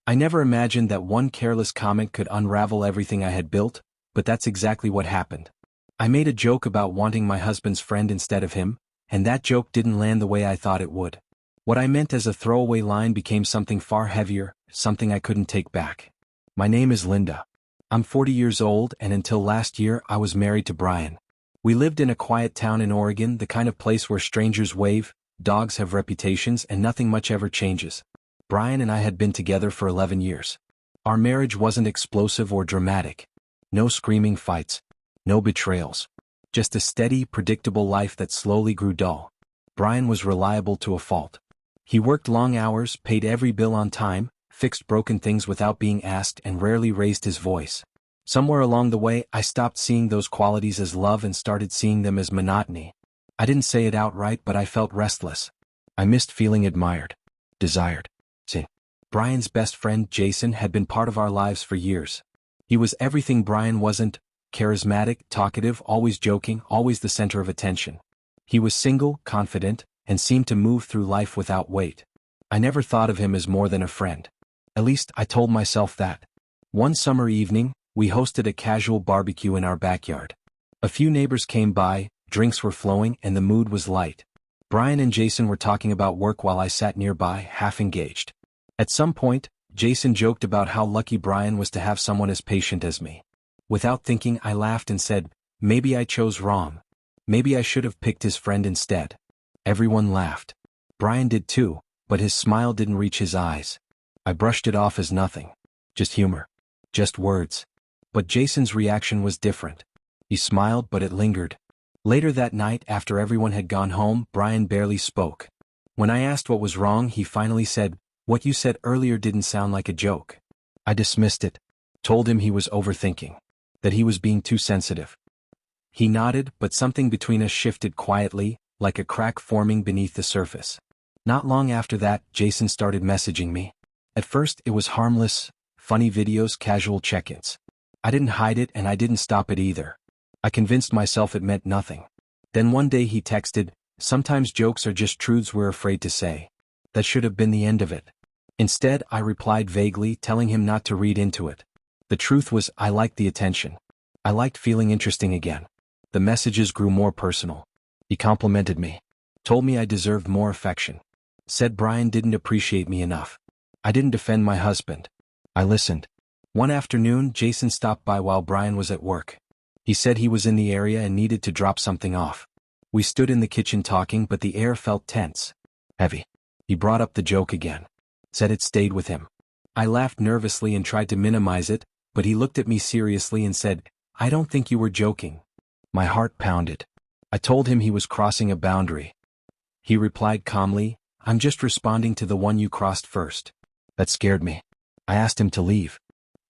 I never imagined that one careless comment could unravel everything I had built, but that's exactly what happened. I made a joke about wanting my husband's friend instead of him, and that joke didn't land the way I thought it would. What I meant as a throwaway line became something far heavier, something I couldn't take back. My name is Linda. I'm 40 years old, and until last year I was married to Brian. We lived in a quiet town in Oregon, the kind of place where strangers wave, dogs have reputations, and nothing much ever changes. Brian and I had been together for 11 years. Our marriage wasn't explosive or dramatic. No screaming fights. No betrayals. Just a steady, predictable life that slowly grew dull. Brian was reliable to a fault. He worked long hours, paid every bill on time, fixed broken things without being asked, and rarely raised his voice. Somewhere along the way, I stopped seeing those qualities as love and started seeing them as monotony. I didn't say it outright, but I felt restless. I missed feeling admired. Desired. See, Brian's best friend, Jason, had been part of our lives for years. He was everything Brian wasn't: charismatic, talkative, always joking, always the center of attention. He was single, confident, and seemed to move through life without weight. I never thought of him as more than a friend. At least, I told myself that. One summer evening, we hosted a casual barbecue in our backyard. A few neighbors came by, drinks were flowing, and the mood was light. Brian and Jason were talking about work while I sat nearby, half engaged. At some point, Jason joked about how lucky Brian was to have someone as patient as me. Without thinking, I laughed and said, maybe I chose wrong. Maybe I should have picked his friend instead. Everyone laughed. Brian did too, but his smile didn't reach his eyes. I brushed it off as nothing. Just humor. Just words. But Jason's reaction was different. He smiled, but it lingered. Later that night, after everyone had gone home, Brian barely spoke. When I asked what was wrong, he finally said, "What you said earlier didn't sound like a joke." I dismissed it. Told him he was overthinking. That he was being too sensitive. He nodded, but something between us shifted quietly, like a crack forming beneath the surface. Not long after that, Jason started messaging me. At first, it was harmless, funny videos, casual check-ins. I didn't hide it, and I didn't stop it either. I convinced myself it meant nothing. Then one day he texted, "Sometimes jokes are just truths we're afraid to say." That should have been the end of it. Instead, I replied vaguely, telling him not to read into it. The truth was, I liked the attention. I liked feeling interesting again. The messages grew more personal. He complimented me. Told me I deserved more affection. Said Brian didn't appreciate me enough. I didn't defend my husband. I listened. One afternoon, Jason stopped by while Brian was at work. He said he was in the area and needed to drop something off. We stood in the kitchen talking, but the air felt tense. Heavy. He brought up the joke again. Said it stayed with him. I laughed nervously and tried to minimize it, but he looked at me seriously and said, "I don't think you were joking." My heart pounded. I told him he was crossing a boundary. He replied calmly, "I'm just responding to the one you crossed first." That scared me. I asked him to leave.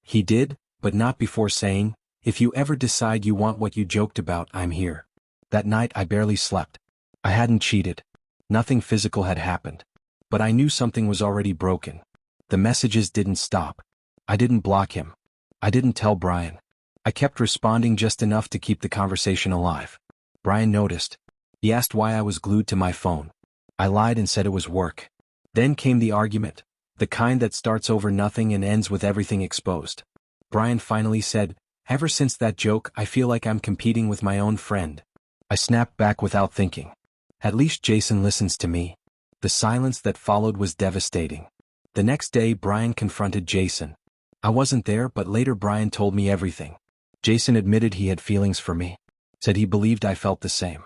He did, but not before saying, "If you ever decide you want what you joked about, I'm here." That night I barely slept. I hadn't cheated. Nothing physical had happened. But I knew something was already broken. The messages didn't stop. I didn't block him. I didn't tell Brian. I kept responding just enough to keep the conversation alive. Brian noticed. He asked why I was glued to my phone. I lied and said it was work. Then came the argument. The kind that starts over nothing and ends with everything exposed. Brian finally said, "Ever since that joke, I feel like I'm competing with my own friend." I snapped back without thinking. At least Jason listens to me. The silence that followed was devastating. The next day, Brian confronted Jason. I wasn't there, but later Brian told me everything. Jason admitted he had feelings for me. Said he believed I felt the same.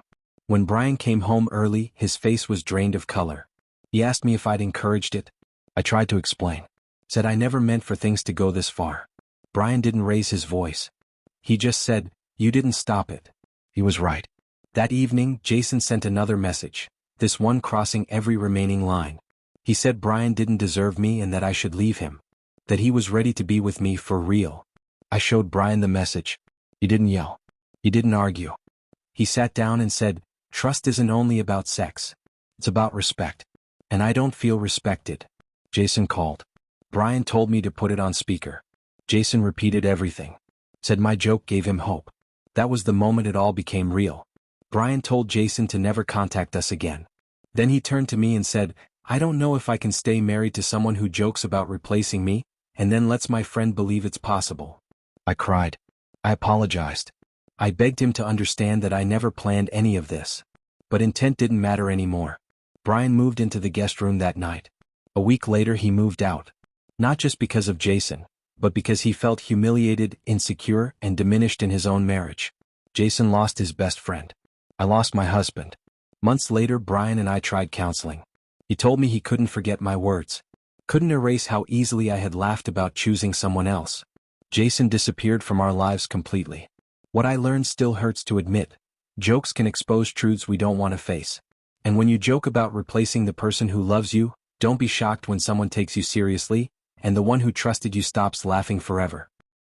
When Brian came home early, his face was drained of color. He asked me if I'd encouraged it. I tried to explain. Said I never meant for things to go this far. Brian didn't raise his voice. He just said, "You didn't stop it." He was right. That evening, Jason sent another message, this one crossing every remaining line. He said Brian didn't deserve me and that I should leave him. That he was ready to be with me for real. I showed Brian the message. He didn't yell. He didn't argue. He sat down and said, "Trust isn't only about sex. It's about respect. And I don't feel respected." Jason called. Brian told me to put it on speaker. Jason repeated everything. Said my joke gave him hope. That was the moment it all became real. Brian told Jason to never contact us again. Then he turned to me and said, "I don't know if I can stay married to someone who jokes about replacing me, and then lets my friend believe it's possible. I cried. I apologized. I begged him to understand that I never planned any of this. But intent didn't matter anymore. Brian moved into the guest room that night. A week later he moved out. Not just because of Jason, but because he felt humiliated, insecure, and diminished in his own marriage. Jason lost his best friend. I lost my husband. Months later, Brian and I tried counseling. He told me he couldn't forget my words. Couldn't erase how easily I had laughed about choosing someone else. Jason disappeared from our lives completely. What I learned still hurts to admit. Jokes can expose truths we don't want to face. And when you joke about replacing the person who loves you, don't be shocked when someone takes you seriously, and the one who trusted you stops laughing forever.